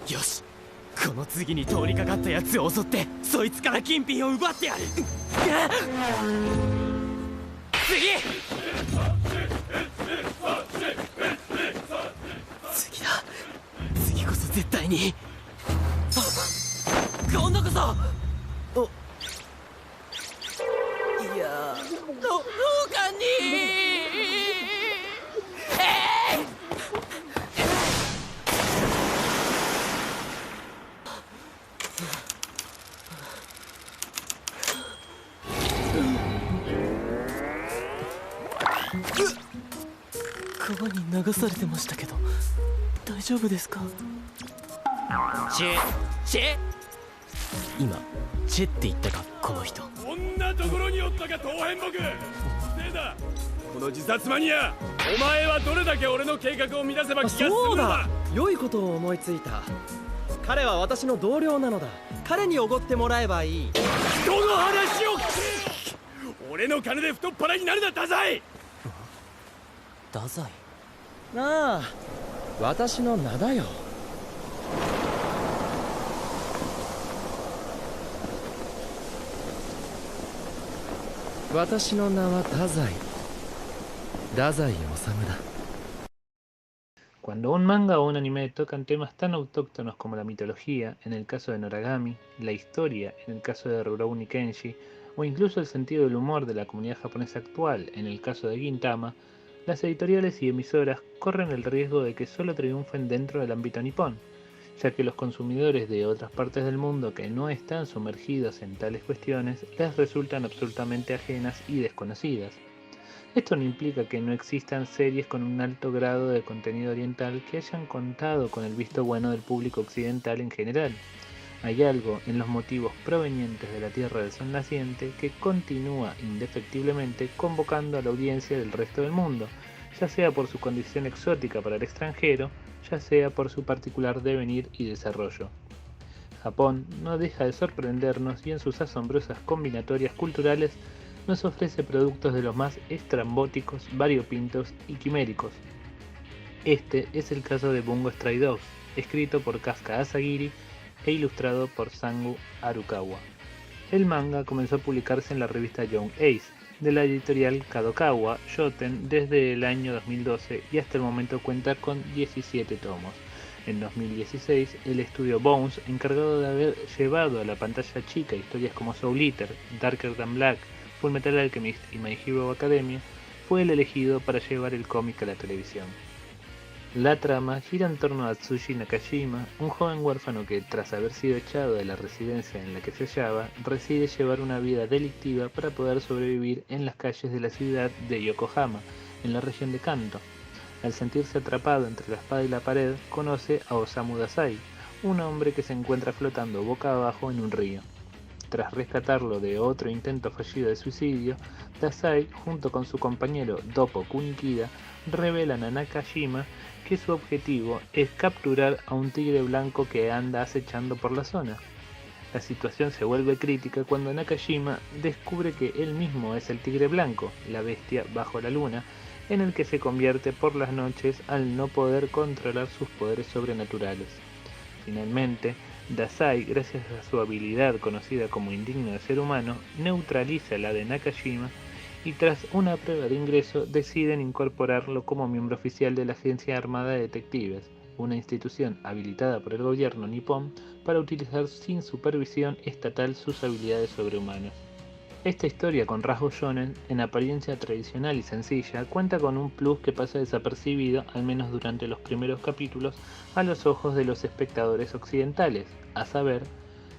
よし、この次に通りかかったやつを襲ってそいつから金品を奪ってやる。次だ、次こそ絶対に。今度こそ。いや、老眼に。川に流されてましたけど大丈夫ですか？チェ今チェって言ったか、この人。こんなところにおったか、当変木。せいだ、この自殺マニア、お前はどれだけ俺の計画を乱せば気が済むのだ。そうだ、良いことを思いついた。彼は私の同僚なのだ。彼におごってもらえばいい。人の話を聞け。俺の金で太っ腹になるな、太宰。太宰？なあ、私の名だよ。私の名は太宰。太宰治だ。Cuando un manga o un anime tocan temas tan autóctonos como la mitología, en el caso de Noragami, la historia, en el caso de Rurouni Kenshi, o incluso el sentido del humor de la comunidad japonesa actual, en el caso de Gintama, las editoriales y emisoras corren el riesgo de que solo triunfen dentro del ámbito nipón, ya que los consumidores de otras partes del mundo que no están sumergidos en tales cuestiones les resultan absolutamente ajenas y desconocidas. Esto no implica que no existan series con un alto grado de contenido oriental que hayan contado con el visto bueno del público occidental en general. Hay algo en los motivos provenientes de la Tierra del Sol Naciente que continúa indefectiblemente convocando a la audiencia del resto del mundo, ya sea por su condición exótica para el extranjero, ya sea por su particular devenir y desarrollo. Japón no deja de sorprendernos y en sus asombrosas combinatorias culturales nos ofrece productos de los más estrambóticos, variopintos y quiméricos. Este es el caso de Bungo Stray Dogs, escrito por Kasuga Asagiri e ilustrado por Sangu Arukawa. El manga comenzó a publicarse en la revista Young Ace, de la editorial Kadokawa Shoten desde el año 2012 y hasta el momento cuenta con 17 tomos. En 2016, el estudio Bones, encargado de haber llevado a la pantalla chica historias como Soul Eater, Darker Than Black, Fullmetal Alchemist y My Hero Academia, fue el elegido para llevar el cómic a la televisión. La trama gira en torno a Tsushi Nakajima, un joven huérfano que, tras haber sido echado de la residencia en la que se hallaba, decide llevar una vida delictiva para poder sobrevivir en las calles de la ciudad de Yokohama, en la región de Kanto. Al sentirse atrapado entre la espada y la pared, conoce a Osamu Dazai, un hombre que se encuentra flotando boca abajo en un río. Tras rescatarlo de otro intento fallido de suicidio, Dazai, junto con su compañero Doppo Kunikida, revelan a Nakajima que su objetivo es capturar a un tigre blanco que anda acechando por la zona. La situación se vuelve crítica cuando Nakajima descubre que él mismo es el tigre blanco, la bestia bajo la luna, en el que se convierte por las noches al no poder controlar sus poderes sobrenaturales. Finalmente, Dazai, gracias a su habilidad conocida como indigno de ser humano, neutraliza la de Nakajima y tras una prueba de ingreso deciden incorporarlo como miembro oficial de la Agencia Armada de Detectives, una institución habilitada por el gobierno nipón para utilizar sin supervisión estatal sus habilidades sobrehumanas. Esta historia con rasgos shonen, en apariencia tradicional y sencilla, cuenta con un plus que pasa desapercibido, al menos durante los primeros capítulos, a los ojos de los espectadores occidentales, a saber,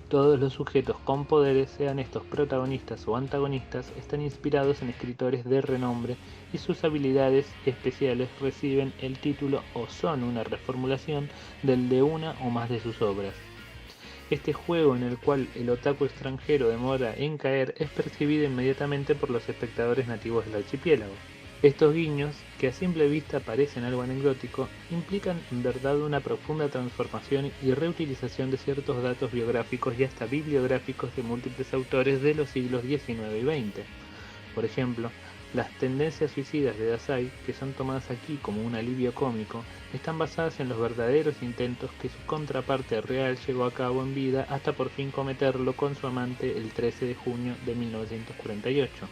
todos los sujetos con poderes, sean estos protagonistas o antagonistas, están inspirados en escritores de renombre y sus habilidades especiales reciben el título o son una reformulación del de una o más de sus obras. Este juego en el cual el otaku extranjero demora en caer es percibido inmediatamente por los espectadores nativos del archipiélago. Estos guiños, que a simple vista parecen algo anecdótico, implican en verdad una profunda transformación y reutilización de ciertos datos biográficos y hasta bibliográficos de múltiples autores de los siglos XIX y XX. Por ejemplo, Las tendencias suicidas de Dazai, que son tomadas aquí como un alivio cómico, están basadas en los verdaderos intentos que su contraparte real llevó a cabo en vida hasta por fin cometerlo con su amante el 13 de junio de 1948.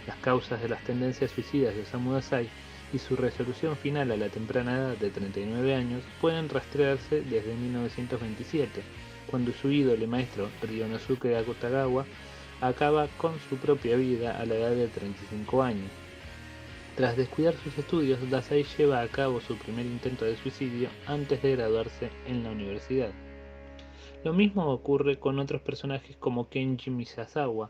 Las causas de las tendencias suicidas de Osamu Dazai y su resolución final a la temprana edad de 39 años pueden rastrearse desde 1927, cuando su ídolo y maestro Ryonosuke Akutagawa acaba con su propia vida a la edad de 35 años. Tras descuidar sus estudios, Dazai lleva a cabo su primer intento de suicidio antes de graduarse en la universidad. Lo mismo ocurre con otros personajes como Kenji Miyazawa,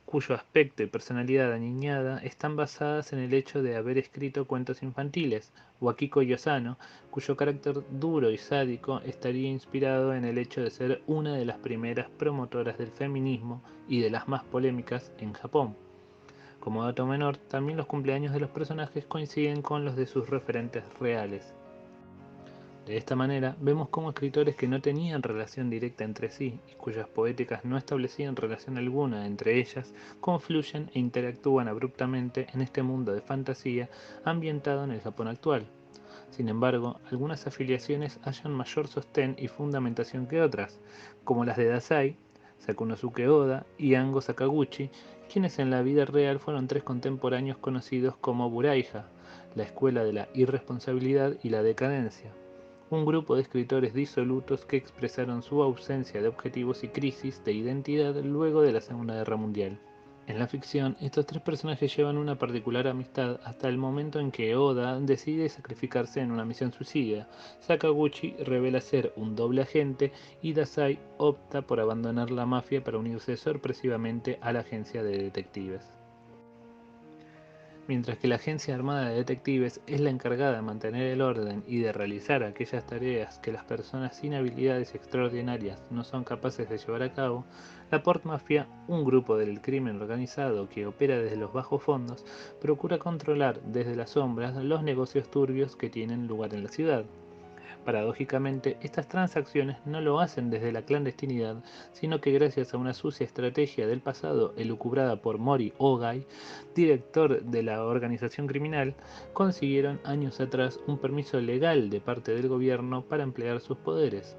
cuyo aspecto y personalidad aniñada están basadas en el hecho de haber escrito cuentos infantiles, o Akiko Yosano, cuyo carácter duro y sádico estaría inspirado en el hecho de ser una de las primeras promotoras del feminismo y de las más polémicas en Japón. Como dato menor, también los cumpleaños de los personajes coinciden con los de sus referentes reales. De esta manera, vemos cómo escritores que no tenían relación directa entre sí y cuyas poéticas no establecían relación alguna entre ellas, confluyen e interactúan abruptamente en este mundo de fantasía ambientado en el Japón actual. Sin embargo, algunas afiliaciones hallan mayor sostén y fundamentación que otras, como las de Dazai, Sakunosuke Oda y Ango Sakaguchi, quienes en la vida real fueron tres contemporáneos conocidos como Buraija, la escuela de la irresponsabilidad y la decadencia. Un grupo de escritores disolutos que expresaron su ausencia de objetivos y crisis de identidad luego de la Segunda Guerra Mundial. En la ficción, estos tres personajes llevan una particular amistad hasta el momento en que Oda decide sacrificarse en una misión suicida, Sakaguchi revela ser un doble agente y Dazai opta por abandonar la mafia para unirse sorpresivamente a la agencia de detectives. Mientras que la agencia armada de detectives es la encargada de mantener el orden y de realizar aquellas tareas que las personas sin habilidades extraordinarias no son capaces de llevar a cabo, la Port Mafia, un grupo del crimen organizado que opera desde los bajos fondos, procura controlar desde las sombras los negocios turbios que tienen lugar en la ciudad. Paradójicamente, estas transacciones no lo hacen desde la clandestinidad, sino que gracias a una sucia estrategia del pasado elucubrada por Mori Ogai, director de la organización criminal, consiguieron años atrás un permiso legal de parte del gobierno para emplear sus poderes.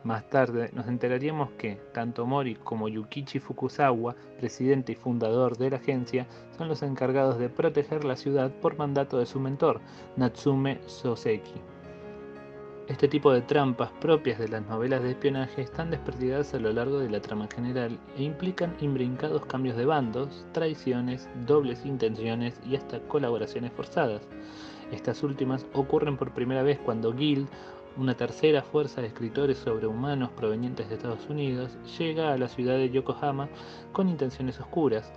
Más tarde nos enteraríamos que tanto Mori como Yukichi Fukuzawa, presidente y fundador de la agencia, son los encargados de proteger la ciudad por mandato de su mentor, Natsume Soseki. Este tipo de trampas propias de las novelas de espionaje están desperdigadas a lo largo de la trama general e implican imbrincados cambios de bandos, traiciones, dobles intenciones y hasta colaboraciones forzadas. Estas últimas ocurren por primera vez cuando Guild, una tercera fuerza de escritores sobrehumanos provenientes de Estados Unidos, llega a la ciudad de Yokohama con intenciones oscuras.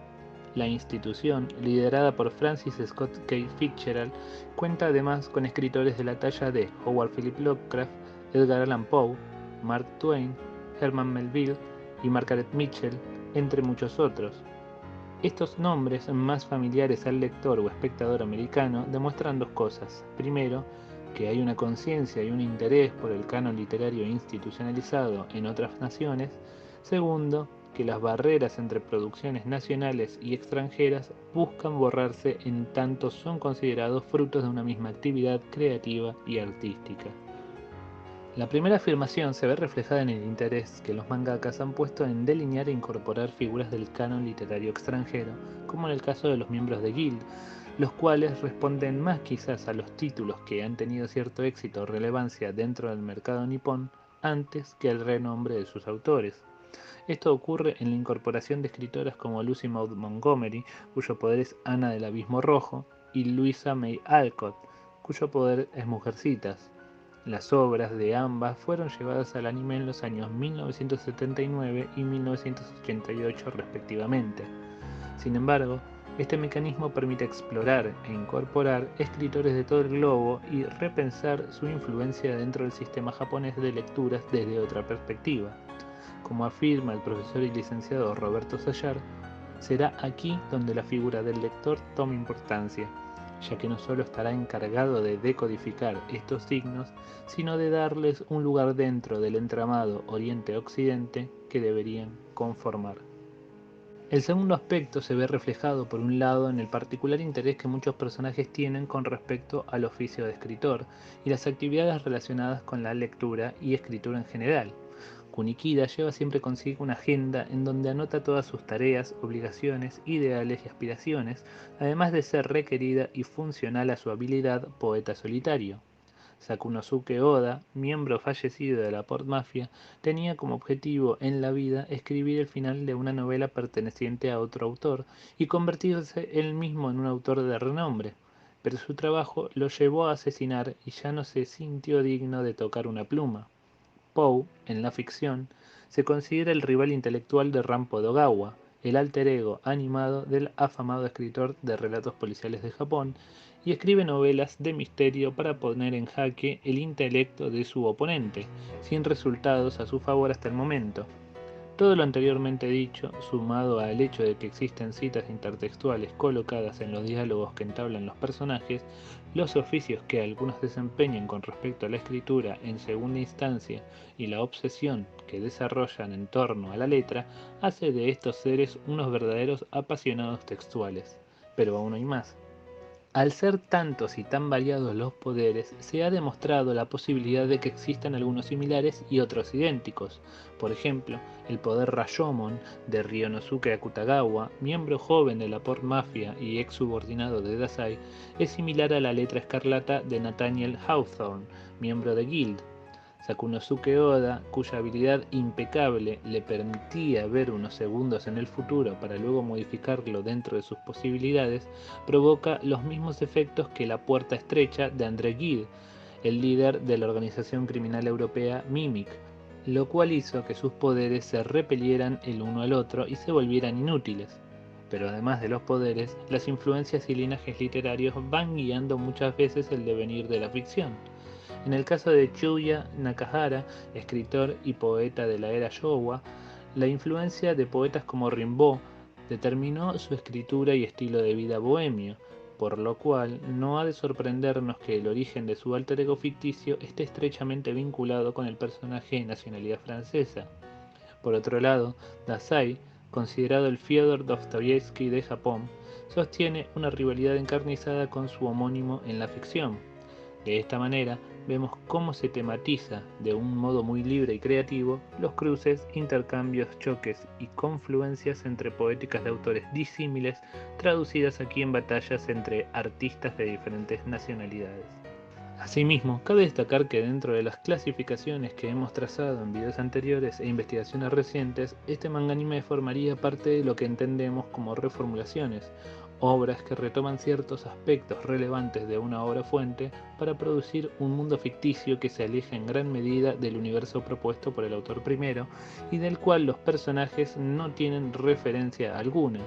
La institución, liderada por Francis Scott Key Fitzgerald, cuenta además con escritores de la talla de Howard Philip Lovecraft, Edgar Allan Poe, Mark Twain, Herman Melville y Margaret Mitchell, entre muchos otros. Estos nombres, más familiares al lector o espectador americano, demuestran dos cosas. Primero, que hay una conciencia y un interés por el canon literario institucionalizado en otras naciones. Segundo, que las barreras entre producciones nacionales y extranjeras buscan borrarse en tanto son considerados frutos de una misma actividad creativa y artística. La primera afirmación se ve reflejada en el interés que los mangakas han puesto en delinear e incorporar figuras del canon literario extranjero, como en el caso de los miembros de Guild, los cuales responden más quizás a los títulos que han tenido cierto éxito o relevancia dentro del mercado nipón antes que al renombre de sus autores. Esto ocurre en la incorporación de escritoras como Lucy Maud Montgomery, cuyo poder es Ana del Abismo Rojo, y Louisa May Alcott, cuyo poder es Mujercitas. Las obras de ambas fueron llevadas al anime en los años 1979 y 1988 respectivamente. Sin embargo, este mecanismo permite explorar e incorporar escritores de todo el globo y repensar su influencia dentro del sistema japonés de lecturas desde otra perspectiva. Como afirma el profesor y licenciado Roberto Sayar, será aquí donde la figura del lector toma importancia, ya que no solo estará encargado de decodificar estos signos, sino de darles un lugar dentro del entramado Oriente-Occidente que deberían conformar. El segundo aspecto se ve reflejado por un lado en el particular interés que muchos personajes tienen con respecto al oficio de escritor y las actividades relacionadas con la lectura y escritura en general. Kunikida lleva siempre consigo una agenda en donde anota todas sus tareas, obligaciones, ideales y aspiraciones, además de ser requerida y funcional a su habilidad poeta solitario. Sakunosuke Oda, miembro fallecido de la Port Mafia, tenía como objetivo en la vida escribir el final de una novela perteneciente a otro autor y convertirse él mismo en un autor de renombre, pero su trabajo lo llevó a asesinar y ya no se sintió digno de tocar una pluma. Poe, en la ficción, se considera el rival intelectual de Rampo Dogawa, el alter ego animado del afamado escritor de relatos policiales de Japón, y escribe novelas de misterio para poner en jaque el intelecto de su oponente, sin resultados a su favor hasta el momento. Todo lo anteriormente dicho, sumado al hecho de que existen citas intertextuales colocadas en los diálogos que entablan los personajes, los oficios que algunos desempeñan con respecto a la escritura en segunda instancia y la obsesión que desarrollan en torno a la letra, hace de estos seres unos verdaderos apasionados textuales. Pero aún hay más. Al ser tantos y tan variados los poderes, se ha demostrado la posibilidad de que existan algunos similares y otros idénticos. Por ejemplo, el poder Rashomon de Ryonosuke Akutagawa, miembro joven de la Port Mafia y ex subordinado de Dazai, es similar a la letra escarlata de Nathaniel Hawthorne, miembro de Guild. Sakunosuke Oda, cuya habilidad impecable le permitía ver unos segundos en el futuro para luego modificarlo dentro de sus posibilidades, provoca los mismos efectos que la puerta estrecha de André Gide, el líder de la organización criminal europea Mimic, lo cual hizo que sus poderes se repelieran el uno al otro y se volvieran inútiles. Pero además de los poderes, las influencias y linajes literarios van guiando muchas veces el devenir de la ficción. En el caso de Chuya Nakahara, escritor y poeta de la era Showa, la influencia de poetas como Rimbaud determinó su escritura y estilo de vida bohemio, por lo cual no ha de sorprendernos que el origen de su alter ego ficticio esté estrechamente vinculado con el personaje de nacionalidad francesa. Por otro lado, Dazai, considerado el Fyodor Dostoyevsky de Japón, sostiene una rivalidad encarnizada con su homónimo en la ficción. De esta manera, vemos cómo se tematiza, de un modo muy libre y creativo, los cruces, intercambios, choques y confluencias entre poéticas de autores disímiles, traducidas aquí en batallas entre artistas de diferentes nacionalidades. Asimismo, cabe destacar que dentro de las clasificaciones que hemos trazado en videos anteriores e investigaciones recientes, este manga anime formaría parte de lo que entendemos como reformulaciones, obras que retoman ciertos aspectos relevantes de una obra fuente para producir un mundo ficticio que se aleja en gran medida del universo propuesto por el autor primero y del cual los personajes no tienen referencia alguna.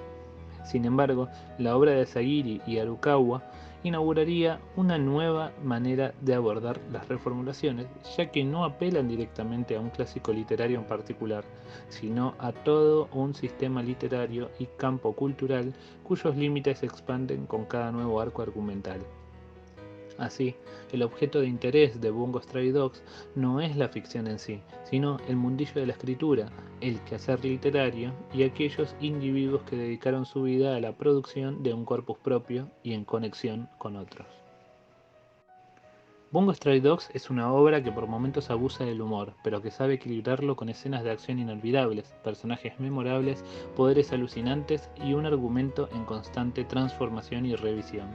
Sin embargo, la obra de Sagiri y Arukawa inauguraría una nueva manera de abordar las reformulaciones, ya que no apelan directamente a un clásico literario en particular, sino a todo un sistema literario y campo cultural cuyos límites se expanden con cada nuevo arco argumental. Así, el objeto de interés de Bungo Stray Dogs no es la ficción en sí, sino el mundillo de la escritura, el quehacer literario y aquellos individuos que dedicaron su vida a la producción de un corpus propio y en conexión con otros. Bungo Stray Dogs es una obra que por momentos abusa del humor, pero que sabe equilibrarlo con escenas de acción inolvidables, personajes memorables, poderes alucinantes y un argumento en constante transformación y revisión.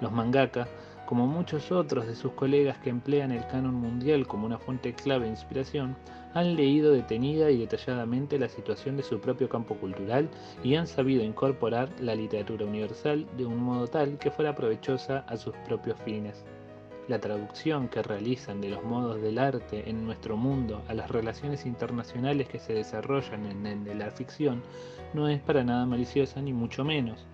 Los mangaka, como muchos otros de sus colegas que emplean el canon mundial como una fuente clave de inspiración, han leído detenida y detalladamente la situación de su propio campo cultural y han sabido incorporar la literatura universal de un modo tal que fuera provechosa a sus propios fines. La traducción que realizan de los modos del arte en nuestro mundo a las relaciones internacionales que se desarrollan en el de la ficción no es para nada maliciosa ni mucho menos.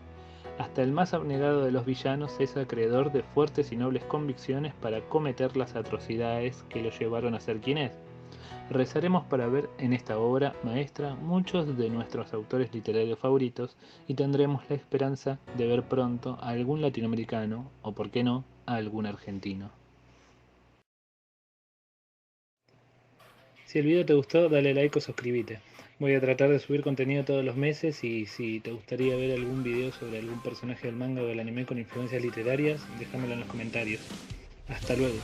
Hasta el más abnegado de los villanos es acreedor de fuertes y nobles convicciones para cometer las atrocidades que lo llevaron a ser quien es. Rezaremos para ver en esta obra maestra muchos de nuestros autores literarios favoritos y tendremos la esperanza de ver pronto a algún latinoamericano, o por qué no, a algún argentino. Si el video te gustó, dale like o suscríbete. Voy a tratar de subir contenido todos los meses y si te gustaría ver algún video sobre algún personaje del manga o del anime con influencias literarias, déjamelo en los comentarios. Hasta luego.